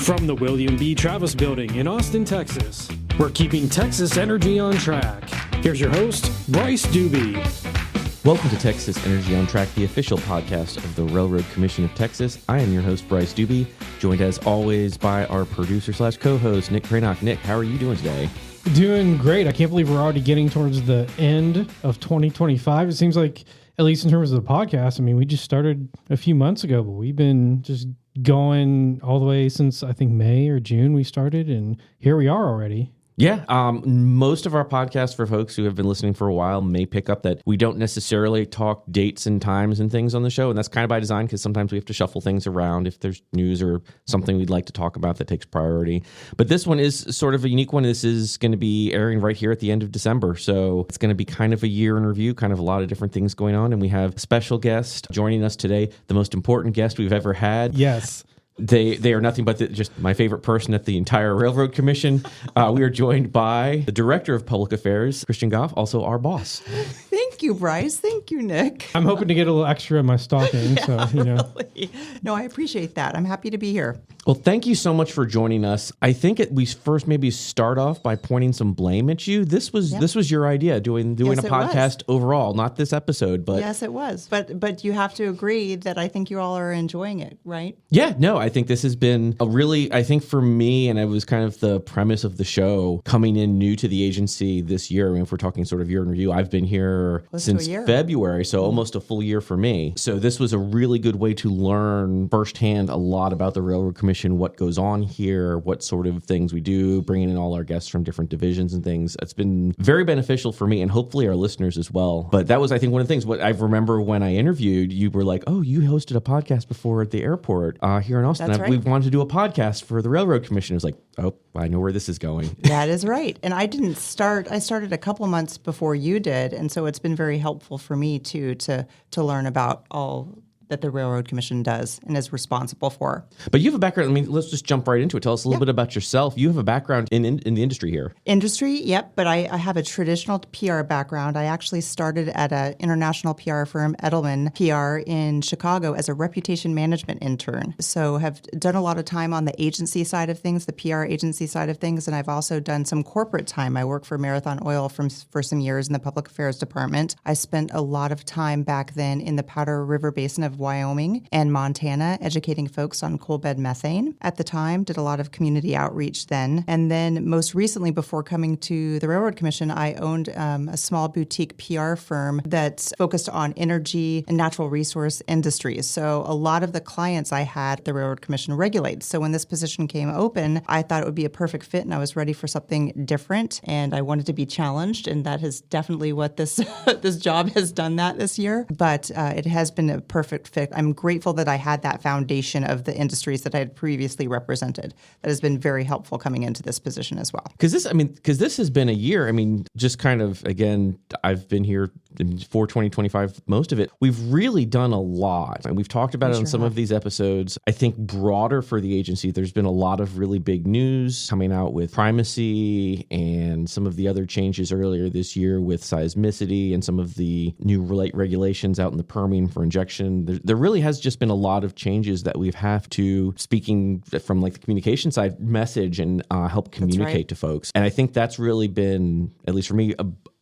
From the William B. Travis Building in Austin, Texas, we're keeping Texas energy on track. Here's your host, Bryce Doobie. Welcome to Texas Energy on Track, the official podcast of the Railroad Commission of Texas. I am your host, Bryce Doobie, joined as always by our producer/co-host, Nick Cranock. Nick, how are you doing today? Doing great. I can't believe we're already getting towards the end of 2025. It seems like, at least in terms of the podcast, I mean, we just started a few months ago, but we've been just going all the way since, I think, May or June we started, and here we are already. Yeah, most of our podcasts, for folks who have been listening for a while, may pick up that we don't necessarily talk dates and times and things on the show, and that's kind of by design because sometimes we have to shuffle things around if there's news or something we'd like to talk about that takes priority. But this one is sort of a unique one. This is going to be airing right here at the end of December, so it's going to be kind of a year in review, kind of a lot of different things going on, and we have a special guest joining us today, the most important guest we've ever had. Yes. They are nothing but just my favorite person at the entire Railroad Commission. We are joined by the Director of Public Affairs, Christian Goff, also our boss. Thank you, Bryce. Thank you, Nick. I'm hoping to get a little extra in my stocking. Really. No, I appreciate that. I'm happy to be here. Well, thank you so much for joining us. I think we first maybe start off by pointing some blame at you. This was your idea, doing Yes, a podcast overall, not this episode, but yes, it was. But you have to agree that I think you all are enjoying it, right? yeah, no, I think this has been I think for me, and it was kind of the premise of the show, coming in new to the agency this year. I mean, if we're talking sort of year in review, I've been here since February, so almost a full year for me. So this was a really good way to learn firsthand a lot about the Railroad Commission, what goes on here, what sort of things we do, bringing in all our guests from different divisions and things. It's been very beneficial for me and hopefully our listeners as well. But that was, I think, one of the things. What I remember when I interviewed, you were like, oh, you hosted a podcast before at the airport here in Austin. That's right. We wanted to do a podcast for the Railroad Commission. It was like, oh, I know where this is going. That is right. And I started a couple months before you did. And so it's been very helpful for me too, to learn about all that the Railroad Commission does and is responsible for. But you have a background. I mean, let's just jump right into it. Tell us a little bit about yourself. You have a background in the industry here. Industry, yep. But I have a traditional PR background. I actually started at an international PR firm, Edelman PR, in Chicago as a reputation management intern. So have done a lot of time on the agency side of things, the PR agency side of things, and I've also done some corporate time. I worked for Marathon Oil for some years in the Public Affairs Department. I spent a lot of time back then in the Powder River Basin of Wyoming and Montana, educating folks on coal bed methane. At the time, did a lot of community outreach then. And then most recently, before coming to the Railroad Commission, I owned a small boutique PR firm that focused on energy and natural resource industries. So a lot of the clients I had, the Railroad Commission regulates. So when this position came open, I thought it would be a perfect fit and I was ready for something different and I wanted to be challenged. And that is definitely what this job has done that this year. But it has been a perfect fit. I'm grateful that I had that foundation of the industries that I had previously represented. That has been very helpful coming into this position as well. Because this has been a year. I mean, just kind of, again, I've been here for 2025, most of it. We've really done a lot. And we've talked about it on some of these episodes. I think broader for the agency, there's been a lot of really big news coming out with primacy and some of the other changes earlier this year with seismicity and some of the new regulations out in the Permian for injection. There really has just been a lot of changes that we've have to, speaking from like the communication side, message and help communicate to folks. And I think that's really been, at least for me,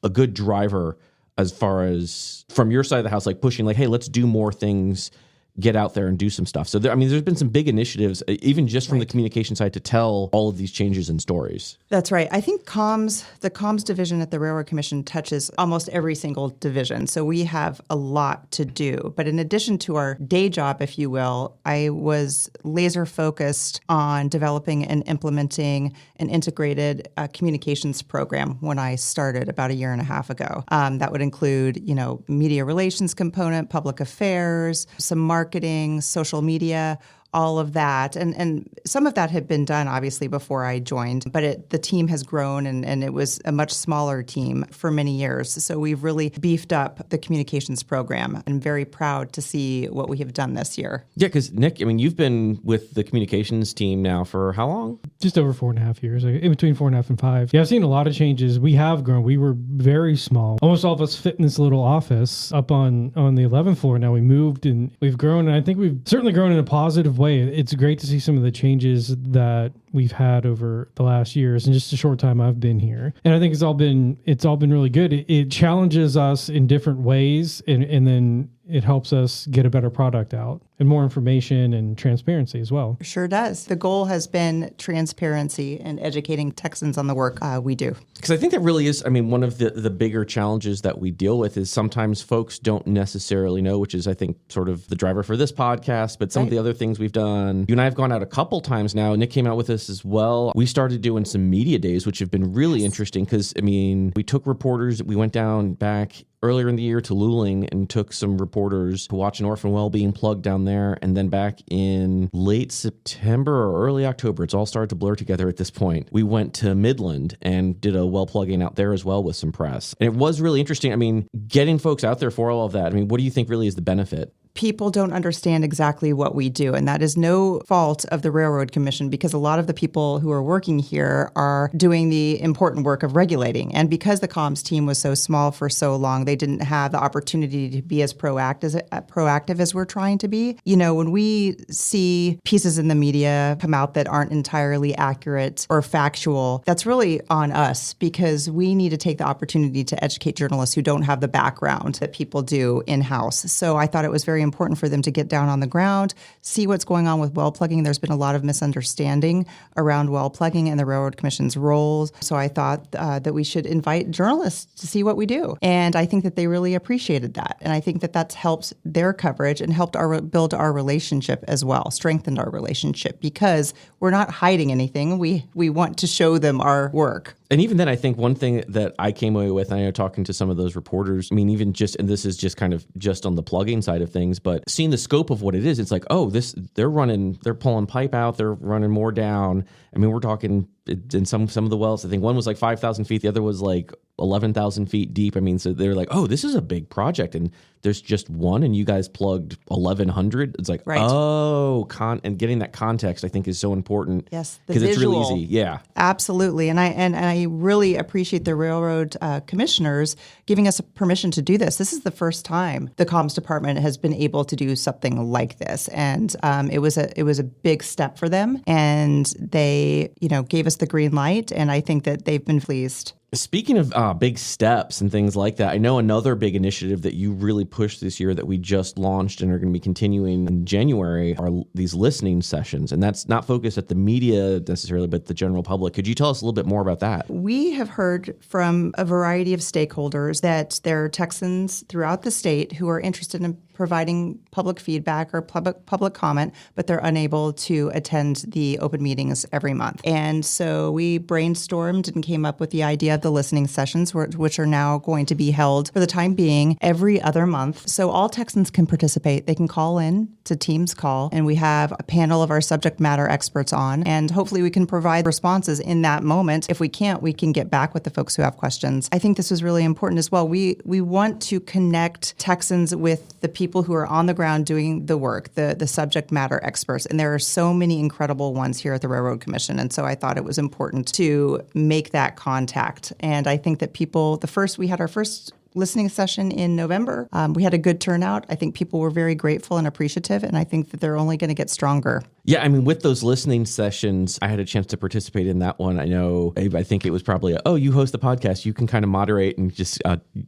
a good driver as far as from your side of the house, like pushing like, hey, let's do more things, get out there and do some stuff. So there's been some big initiatives, even just from the communication side, to tell all of these changes and stories. That's right. I think the comms division at the Railroad Commission touches almost every single division. So we have a lot to do. But in addition to our day job, if you will, I was laser focused on developing and implementing an integrated communications program when I started about a year and a half ago. That would include, media relations component, public affairs, some marketing, social media, all of that. And some of that had been done, obviously, before I joined, but the team has grown and it was a much smaller team for many years. So we've really beefed up the communications program. I'm very proud to see what we have done this year. Yeah, because Nick, I mean, you've been with the communications team now for how long? Just over 4.5 years, like in between 4.5 and 5. Yeah, I've seen a lot of changes. We have grown. We were very small. Almost all of us fit in this little office up on the 11th floor. Now we moved and we've grown. And I think we've certainly grown in a positive way. way. It's great to see some of the changes that we've had over the last years and just a short time I've been here. And I think it's all been really good. It challenges us in different ways, and then it helps us get a better product out and more information and transparency as well. Sure does. The goal has been transparency and educating Texans on the work we do. Because I think that really is, I mean, one of the bigger challenges that we deal with is sometimes folks don't necessarily know, which is, I think, sort of the driver for this podcast, but some of the other things we've done. You and I have gone out a couple times now. Nick came out with us as well. We started doing some media days, which have been really interesting because, I mean, we took reporters, we went down back earlier in the year to Luling and took some reporters to watch an orphan well being plugged down there. And then back in late September or early October, it's all started to blur together at this point. We went to Midland and did a well plugging out there as well with some press. And it was really interesting. I mean, getting folks out there for all of that. I mean, what do you think really is the benefit? People don't understand exactly what we do, and that is no fault of the Railroad Commission because a lot of the people who are working here are doing the important work of regulating. And because the comms team was so small for so long, they didn't have the opportunity to be as proactive as we're trying to be. You know, when we see pieces in the media come out that aren't entirely accurate or factual, that's really on us because we need to take the opportunity to educate journalists who don't have the background that people do in-house. So I thought it was very important for them to get down on the ground, see what's going on with well plugging. There's been a lot of misunderstanding around well plugging and the Railroad Commission's roles. So I thought that we should invite journalists to see what we do. And I think that they really appreciated that. And I think that that's helped their coverage and helped build our relationship as well, strengthened our relationship because we're not hiding anything. We want to show them our work. And even then, I think one thing that I came away with, I know talking to some of those reporters, I mean, even just, and this is just kind of just on the plugging side of things, but seeing the scope of what it is, it's like, oh, they're pulling pipe out, they're running more down. I mean, we're talking in some of the wells, I think one was like 5,000 feet, the other was like 11,000 feet deep. I mean, so they're like, oh, this is a big project, and there's just one, and you guys plugged 1,100. It's like, right. And getting that context, I think, is so important. Yes, because it's really easy. Yeah, absolutely. And I really appreciate the Railroad commissioners giving us permission to do this. This is the first time the comms department has been able to do something like this, and it was a big step for them, and they gave us the green light, and I think that they've been pleased. Speaking of big steps and things like that, I know another big initiative that you really pushed this year that we just launched and are going to be continuing in January are these listening sessions. And that's not focused at the media necessarily, but the general public. Could you tell us a little bit more about that? We have heard from a variety of stakeholders that there are Texans throughout the state who are interested in providing public feedback or public comment, but they're unable to attend the open meetings every month. And so we brainstormed and came up with the idea of the listening sessions, which are now going to be held for the time being every other month. So all Texans can participate. They can call in to Teams call, and we have a panel of our subject matter experts on, and hopefully we can provide responses in that moment. If we can't, we can get back with the folks who have questions. I think this was really important as well. We want to connect Texans with the people who are on the ground doing the work, the subject matter experts. And there are so many incredible ones here at the Railroad Commission. And so I thought it was important to make that contact. And I think that we had our first listening session in November. We had a good turnout. I think people were very grateful and appreciative, and I think that they're only going to get stronger. Yeah, I mean, with those listening sessions, I had a chance to participate in that one. I know, I think it was probably, you host the podcast, you can kind of moderate and just,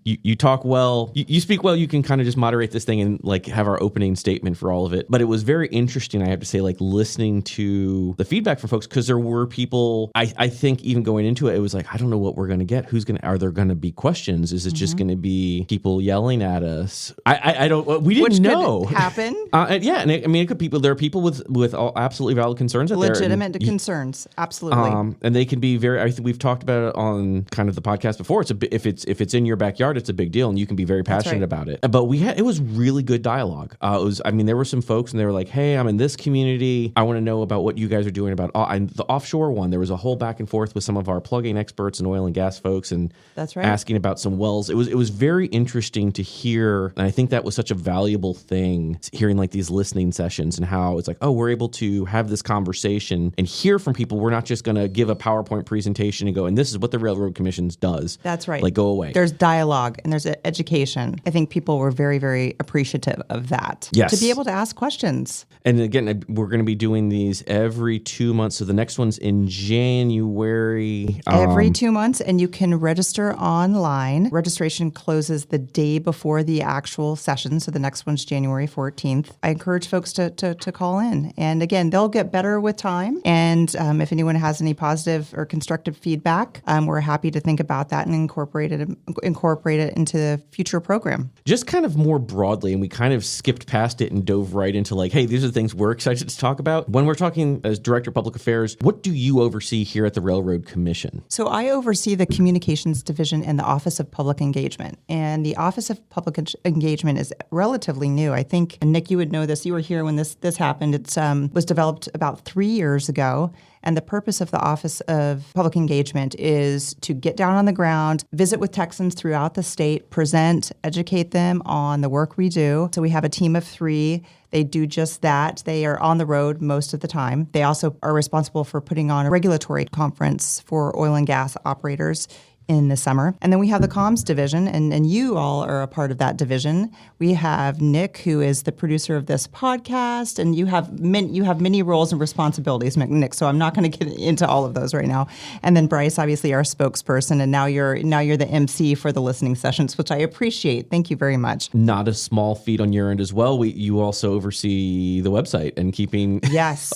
you talk well, you speak well, you can kind of just moderate this thing and like have our opening statement for all of it. But it was very interesting, I have to say, like listening to the feedback from folks, because there were people, I think even going into it was like, I don't know what we're going to get. Are there going to be questions? Is it just going to be people yelling at us? I don't, we didn't know. Which could happen. Yeah, and it could there are people with all absolutely valid concerns out legitimate there. concerns, absolutely. And they can be very, I think we've talked about it on kind of the podcast before. If it's in your backyard, it's a big deal, and you can be very passionate about it. But it was really good dialogue. There were some folks, and they were like, hey, I'm in this community. I want to know about what you guys are doing about the offshore one. There was a whole back and forth with some of our plugging experts and oil and gas folks, and that's right, asking about some wells. It was very interesting to hear, and I think that was such a valuable thing, hearing like these listening sessions and how it's like, we're able to have this conversation and hear from people. We're not just going to give a PowerPoint presentation and go, and this is what the Railroad Commission does. That's right. Like, go away. There's dialogue and there's education. I think people were very, very appreciative of that. Yes. To be able to ask questions. And again, we're going to be doing these every 2 months. So the next one's in January. Every 2 months, and you can register online. Registration closes the day before the actual session, so the next one's January 14th. I encourage folks to call in. And again, they'll get better with time. And if anyone has any positive or constructive feedback, we're happy to think about that and incorporate it into the future program. Just kind of more broadly, and we kind of skipped past it and dove right into like, hey, these are the things we're excited to talk about. When we're talking as Director of Public Affairs, what do you oversee here at the Railroad Commission? So I oversee the Communications Division and the Office of Public Engagement. And the Office of Public Engagement is relatively new. I think, Nick, you would know this. You were here when this happened. It was developed about 3 years ago. And the purpose of the Office of Public Engagement is to get down on the ground, visit with Texans throughout the state, present, educate them on the work we do. So we have a team of 3. They do just that. They are on the road most of the time. They also are responsible for putting on a regulatory conference for oil and gas operators in the summer. And then we have the comms division, and you all are a part of that division. We have Nick, who is the producer of this podcast, and you have many roles and responsibilities, Nick, so I'm not going to get into all of those right now. And then Bryce, obviously our spokesperson, and now you're the MC for the listening sessions, which I appreciate. Thank you very much. Not a small feat on your end as well. You also oversee the website and keeping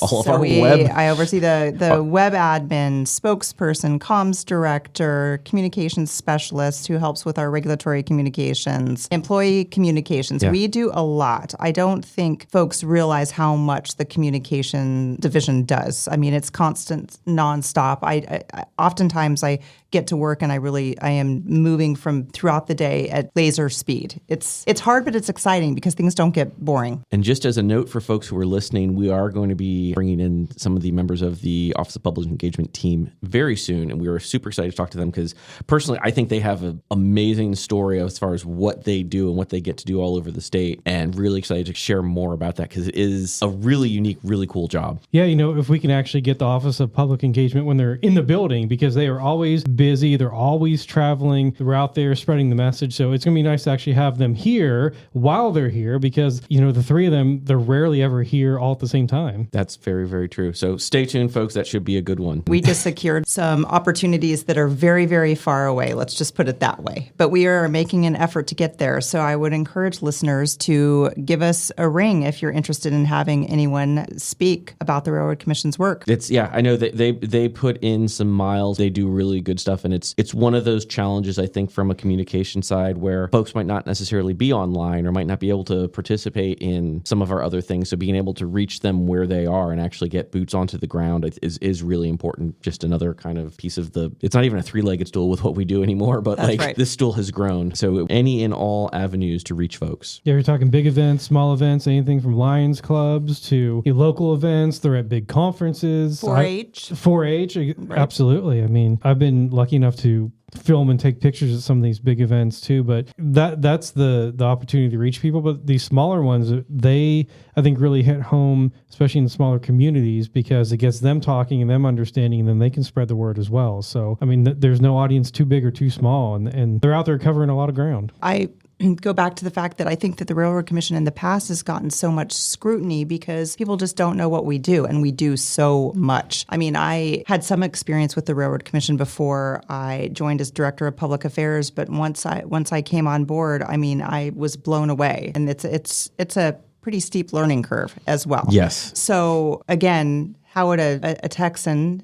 all of our web. I oversee the web admin, spokesperson, comms director, communications specialist who helps with our regulatory communications, employee communications. Yeah. We do a lot. I don't think folks realize how much the communication division does. I mean, it's constant, nonstop. I oftentimes I get to work and I am moving from throughout the day at laser speed. It's hard, but it's exciting because things don't get boring. And just as a note for folks who are listening, we are going to be bringing in some of the members of the Office of Public Engagement team very soon. And we were super excited to talk to them because personally, I think they have an amazing story as far as what they do and what they get to do all over the state, and really excited to share more about that because it is a really unique, really cool job. Yeah, if we can actually get the Office of Public Engagement when they're in the building, because they are always busy, they're always traveling, they're out there spreading the message. So it's going to be nice to actually have them here while they're here because, the 3 of them, they're rarely ever here all at the same time. That's very, very true. So stay tuned, folks. That should be a good one. We just secured some opportunities that are very, very far away. Let's just put it that way. But we are making an effort to get there. So I would encourage listeners to give us a ring if you're interested in having anyone speak about the Railroad Commission's work. I know that they put in some miles. They do really good stuff. And it's one of those challenges, I think, from a communication side where folks might not necessarily be online or might not be able to participate in some of our other things. So being able to reach them where they are and actually get boots onto the ground is really important. Just another kind of piece of it's not even a 3-legged stool with what we do anymore, but right. This stool has grown. So any and all avenues to reach folks. Yeah, you're talking big events, small events, anything from Lions clubs to local events. They're at big conferences. 4-H. 4-H, right. Absolutely. I mean, I've been lucky enough to film and take pictures at some of these big events too, but that's the opportunity to reach people. But these smaller ones, they I think really hit home, especially in the smaller communities, because it gets them talking and them understanding, and then they can spread the word as well. So I mean, there's no audience too big or too small, and they're out there covering a lot of ground. I go back to the fact that I think that the Railroad Commission in the past has gotten so much scrutiny because people just don't know what we do, and we do so much. I mean, I had some experience with the Railroad Commission before I joined as Director of Public Affairs, but once I came on board, I mean, I was blown away, and it's a pretty steep learning curve as well. Yes. So again, how would a Texan,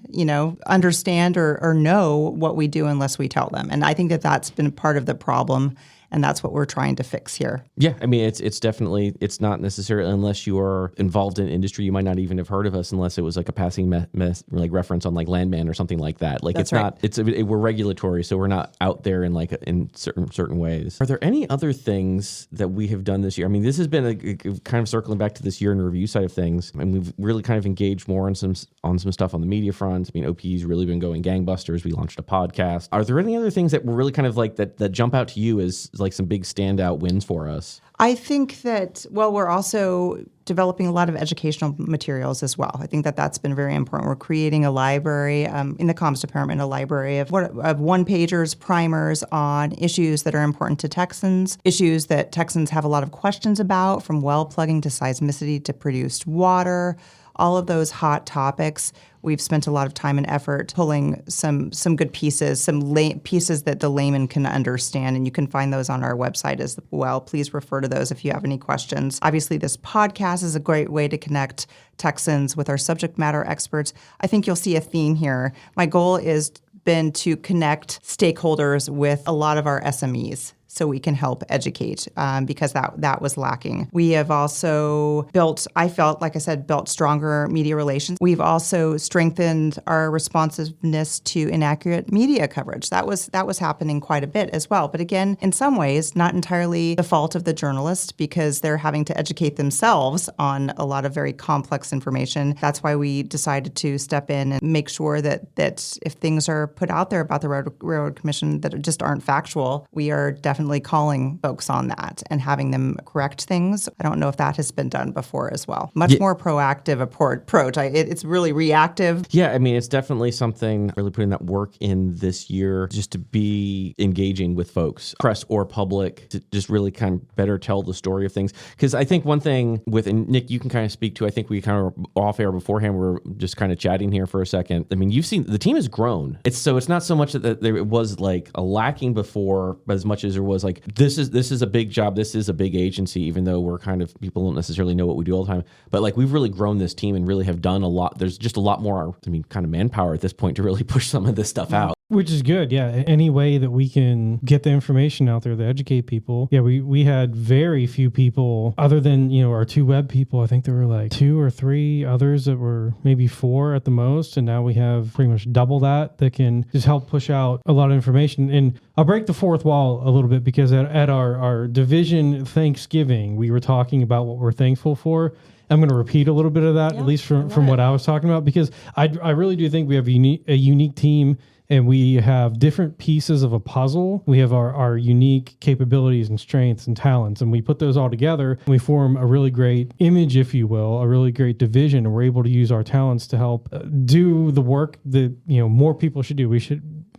understand or know what we do unless we tell them? And I think that that's been part of the problem. And that's what we're trying to fix here. Yeah, I mean, it's definitely, it's not necessarily, unless you are involved in industry, you might not even have heard of us unless it was like a passing reference on like Landman or something like that. Like that's it's right. We're regulatory, so we're not out there in certain ways. Are there any other things that we have done this year? I mean, this has been a kind of circling back to this year in review side of things. I mean, we've really kind of engaged more on some stuff on the media front. I mean, OPE's really been going gangbusters. We launched a podcast. Are there any other things that were really kind of like that jump out to you as like some big standout wins for us? I think that, well, we're also developing a lot of educational materials as well. I think that that's been very important. We're creating a library in the comms department, a library of one-pagers, primers on issues that are important to Texans, issues that Texans have a lot of questions about, from well plugging to seismicity to produced water, all of those hot topics. We've spent a lot of time and effort pulling some good pieces, pieces that the layman can understand, and you can find those on our website as well. Please refer to those if you have any questions. Obviously, this podcast is a great way to connect Texans with our subject matter experts. I think you'll see a theme here. My goal is been to connect stakeholders with a lot of our SMEs, so we can help educate because that was lacking. We have also built stronger media relations. We've also strengthened our responsiveness to inaccurate media coverage. That was happening quite a bit as well. But again, in some ways, not entirely the fault of the journalist because they're having to educate themselves on a lot of very complex information. That's why we decided to step in and make sure that if things are put out there about the Railroad Commission that just aren't factual, we are definitely calling folks on that and having them correct things. I don't know if that has been done before as well. Much more proactive approach. It's really reactive. Yeah, I mean, it's definitely something, really putting that work in this year just to be engaging with folks, press or public, to just really kind of better tell the story of things. Because I think one thing and Nick, you can kind of speak to, I think we kind of off air beforehand, we were just kind of chatting here for a second. I mean, you've seen the team has grown. It's not so much that it was like a lacking before, but as much as there was like, this is a big job. This is a big agency, even though we're kind of, people don't necessarily know what we do all the time. But like, we've really grown this team and really have done a lot. There's just a lot more, kind of manpower at this point to really push some of this stuff out. Which is good, yeah. Any way that we can get the information out there to educate people. Yeah, we had very few people other than, our 2 web people. I think there were like 2 or 3 others that were maybe 4 at the most. And now we have pretty much double that can just help push out a lot of information. And I'll break the fourth wall a little bit because at our division Thanksgiving, we were talking about what we're thankful for. I'm going to repeat a little bit of that, at least from what I was talking about, because I really do think we have a unique team. And we have different pieces of a puzzle. We have our unique capabilities and strengths and talents, and we put those all together. And we form a really great image, if you will, a really great division, and we're able to use our talents to help do the work that more people should do.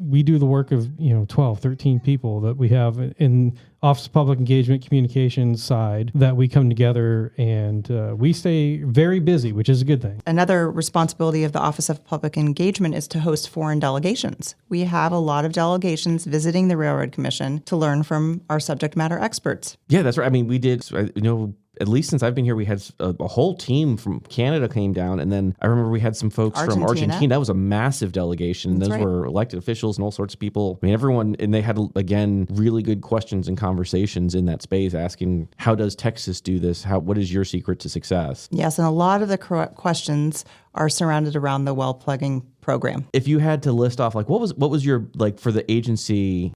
We do the work of 12, 13 people that we have in Office of Public Engagement Communications side that we come together and we stay very busy, which is a good thing. Another responsibility of the Office of Public Engagement is to host foreign delegations. We have a lot of delegations visiting the Railroad Commission to learn from our subject matter experts. Yeah, that's right. I mean, we did, at least since I've been here, we had a whole team from Canada came down. And then I remember we had some folks from Argentina. That was a massive delegation. Those were elected officials and all sorts of people. I mean, everyone, and they had, again, really good questions and conversations in that space asking, how does Texas do this? What is your secret to success? Yes, and a lot of the questions are surrounded around the well plugging program. If you had to list off, like, what was your, like, for the agency,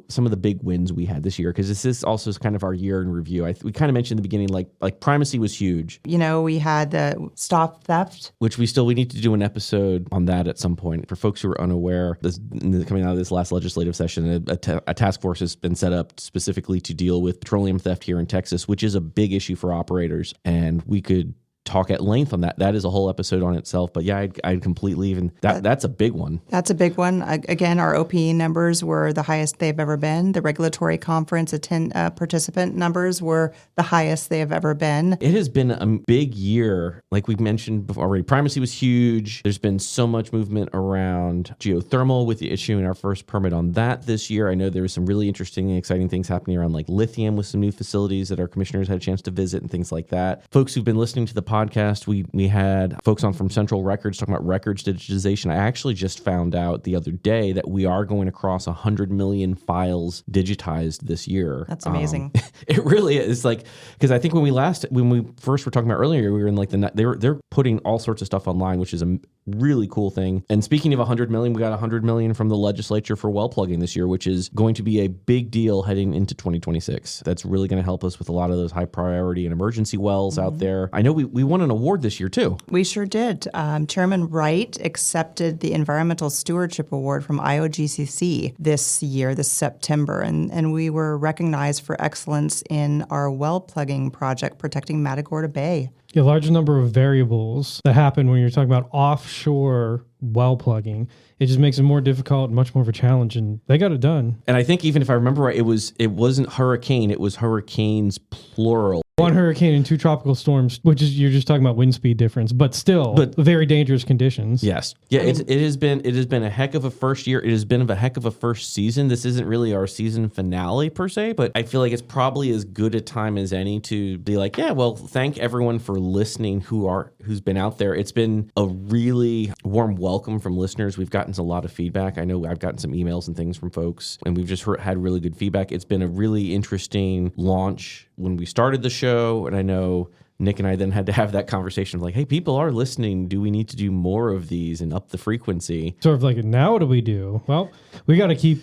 some of the big wins we had this year? Because this is also kind of our year in review. We kind of mentioned in the beginning, like primacy was huge. We had the stop theft, which we need to do an episode on that at some point. For folks who are unaware, coming out of this last legislative session, a task force has been set up specifically to deal with petroleum theft here in Texas, which is a big issue for operators, and we could talk at length on that. That is a whole episode on itself. But yeah, I'd completely even that's a big one. That's a big one. Again, our OPE numbers were the highest they've ever been. The regulatory conference participant numbers were the highest they have ever been. It has been a big year. Like we've mentioned before already, primacy was huge. There's been so much movement around geothermal with the issuing our first permit on that this year. I know there was some really interesting and exciting things happening around like lithium with some new facilities that our commissioners had a chance to visit and things like that. Folks who've been listening to the podcast, we had folks on from Central Records talking about records digitization. I actually just found out the other day that we are going across 100 million files digitized this year. That's amazing. It really is, like, because I think when we first were talking about earlier, we were in like they're putting all sorts of stuff online, which is really cool thing. And speaking of $100 million, we got $100 million from the legislature for well plugging this year, which is going to be a big deal heading into 2026. That's really going to help us with a lot of those high priority and emergency wells out there. I know we won an award this year too. We sure did. Chairman Wright accepted the Environmental Stewardship Award from IOGCC this year, this September, and we were recognized for excellence in our well plugging project protecting Matagorda Bay. A large number of variables that happen when you're talking about offshore well plugging. It just makes it more difficult and much more of a challenge, and they got it done. And I think even if I remember right, it wasn't hurricane, it was hurricanes plural. One hurricane and 2 tropical storms, which is you're just talking about wind speed difference, but still very dangerous conditions. Yes. Yeah, it has been a heck of a first year. It has been a heck of a first season. This isn't really our season finale per se, but I feel like it's probably as good a time as any to be like, yeah, well, thank everyone for listening who's been out there. It's been a really warm welcome from listeners. We've gotten a lot of feedback. I know I've gotten some emails and things from folks, and we've just had really good feedback. It's been a really interesting launch when we started the show, and I know Nick and I then had to have that conversation of like, hey, people are listening. Do we need to do more of these and up the frequency? Sort of like, now what do we do? Well, we got to keep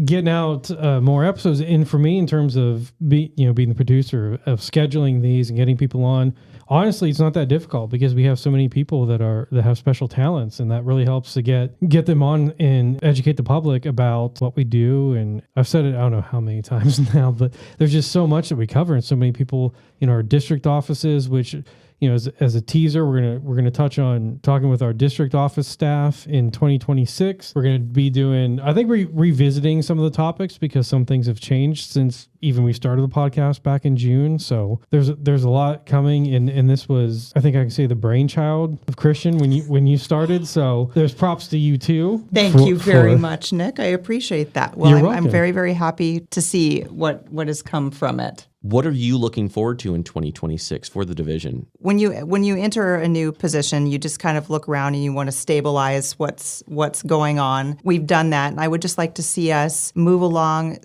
getting out more episodes. And for me, in terms of being the producer of scheduling these and getting people on, honestly, it's not that difficult because we have so many people that have special talents, and that really helps to get them on and educate the public about what we do. And I've said it, I don't know how many times now, but there's just so much that we cover, and so many people in our district offices, which, as a teaser, we're gonna touch on talking with our district office staff in 2026. We're gonna be doing, I think, revisiting some of the topics because some things have changed since even we started the podcast back in June. So there's a lot coming, and this was, I think I can say, the brainchild of Christian when you started. So there's props to you too. Thank you very much, Nick. I appreciate that. Well, I'm very, very happy to see what has come from it. What are you looking forward to in 2026 for the division? When you enter a new position, you just kind of look around and you want to stabilize what's going on. We've done that, and I would just like to see us move along,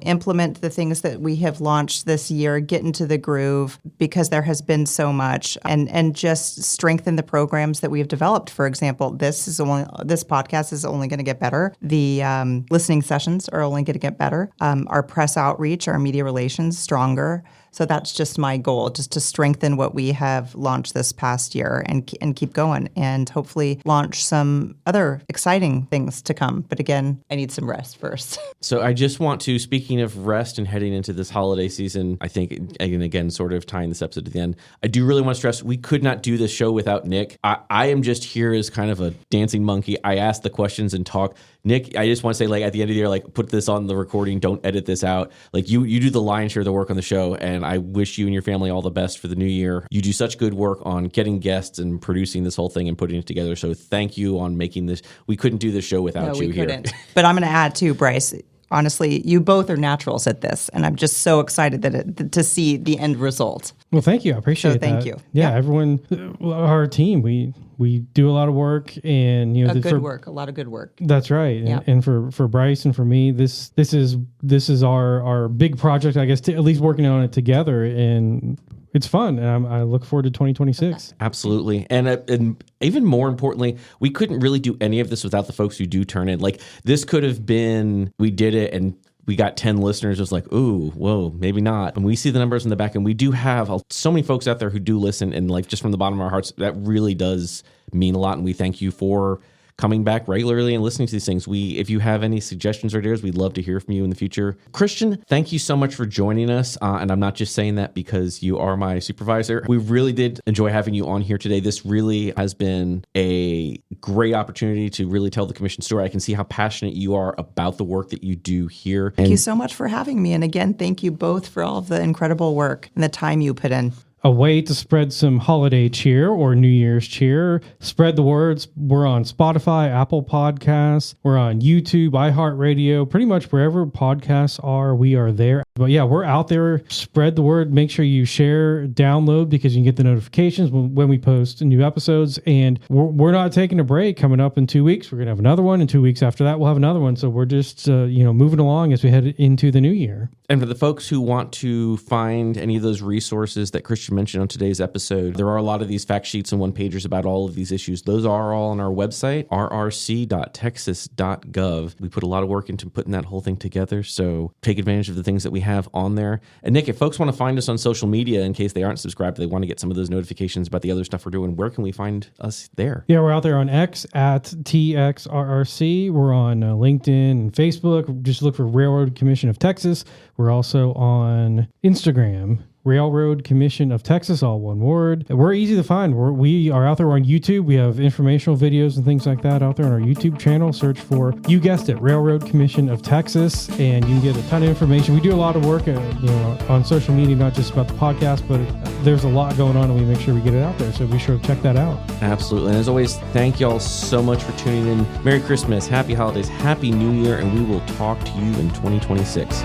implement the things that we have launched this year, get into the groove, because there has been so much, and just strengthen the programs that we have developed. For example, this podcast is only going to get better. The listening sessions are only going to get better. Our press outreach, our media relations, stronger. So that's just my goal, just to strengthen what we have launched this past year and keep going, and hopefully launch some other exciting things to come. But again, I need some rest first. So I just want to, speaking of rest and heading into this holiday season, I think, and again, sort of tying this episode to the end, I do really want to stress we could not do this show without Nick. I am just here as kind of a dancing monkey. I ask the questions and talk. Nick, I just want to say, at the end of the year, put this on the recording. Don't edit this out. You do the lion's share of the work on the show, and I wish you and your family all the best for the new year. You do such good work on getting guests and producing this whole thing and putting it together. So thank you on making this. We couldn't do this show without you here. But I'm going to add too, Bryce. Honestly, you both are naturals at this, and I'm just so excited to see the end result. Well, thank you. I appreciate that. Thank you. Yeah, everyone, our team, we do a lot of work, and a lot of good work. That's right. Yeah. And for Bryce and for me, this is our big project, I guess, to at least working on it together, and it's fun, and I look forward to 2026. Absolutely. And even more importantly, we couldn't really do any of this without the folks who do turn in. This could have been, we did it and we got 10 listeners. It's like, ooh, whoa, maybe not. And we see the numbers in the back, and we do have so many folks out there who do listen, and just from the bottom of our hearts, that really does mean a lot. And we thank you for coming back regularly and listening to these things. If you have any suggestions or ideas, we'd love to hear from you in the future. Christian, thank you so much for joining us. And I'm not just saying that because you are my supervisor. We really did enjoy having you on here today. This really has been a great opportunity to really tell the commission story. I can see how passionate you are about the work that you do here. Thank you so much for having me. And again, thank you both for all of the incredible work and the time you put in. A way to spread some holiday cheer or New Year's cheer. Spread the words. We're on Spotify, Apple Podcasts. We're on YouTube, iHeartRadio, pretty much wherever podcasts are, we are there. But yeah, we're out there. Spread the word. Make sure you share, download, because you can get the notifications when we post new episodes. And we're not taking a break. Coming up in 2 weeks, we're going to have another one. And 2 weeks after that, we'll have another one. So we're just moving along as we head into the new year. And for the folks who want to find any of those resources that Christian mention on today's episode. There are a lot of these fact sheets and one-pagers about all of these issues. Those are all on our website, rrc.texas.gov. We put a lot of work into putting that whole thing together, so take advantage of the things that we have on there. And Nick, if folks want to find us on social media, in case they aren't subscribed, they want to get some of those notifications about the other stuff we're doing, where can we find us there? Yeah, we're out there on X at TXRRC. We're on LinkedIn and Facebook. Just look for Railroad Commission of Texas. We're also on Instagram, Railroad Commission of Texas, all one word. We're easy to find. We are out there on YouTube. We have informational videos and things like that out there on our YouTube channel. Search for, you guessed it, Railroad Commission of Texas, and you can get a ton of information. We do a lot of work on social media, not just about the podcast, but there's a lot going on, and we make sure we get it out there. So be sure to check that out. Absolutely. And as always, thank y'all so much for tuning in. Merry Christmas, Happy Holidays, Happy New Year, and we will talk to you in 2026.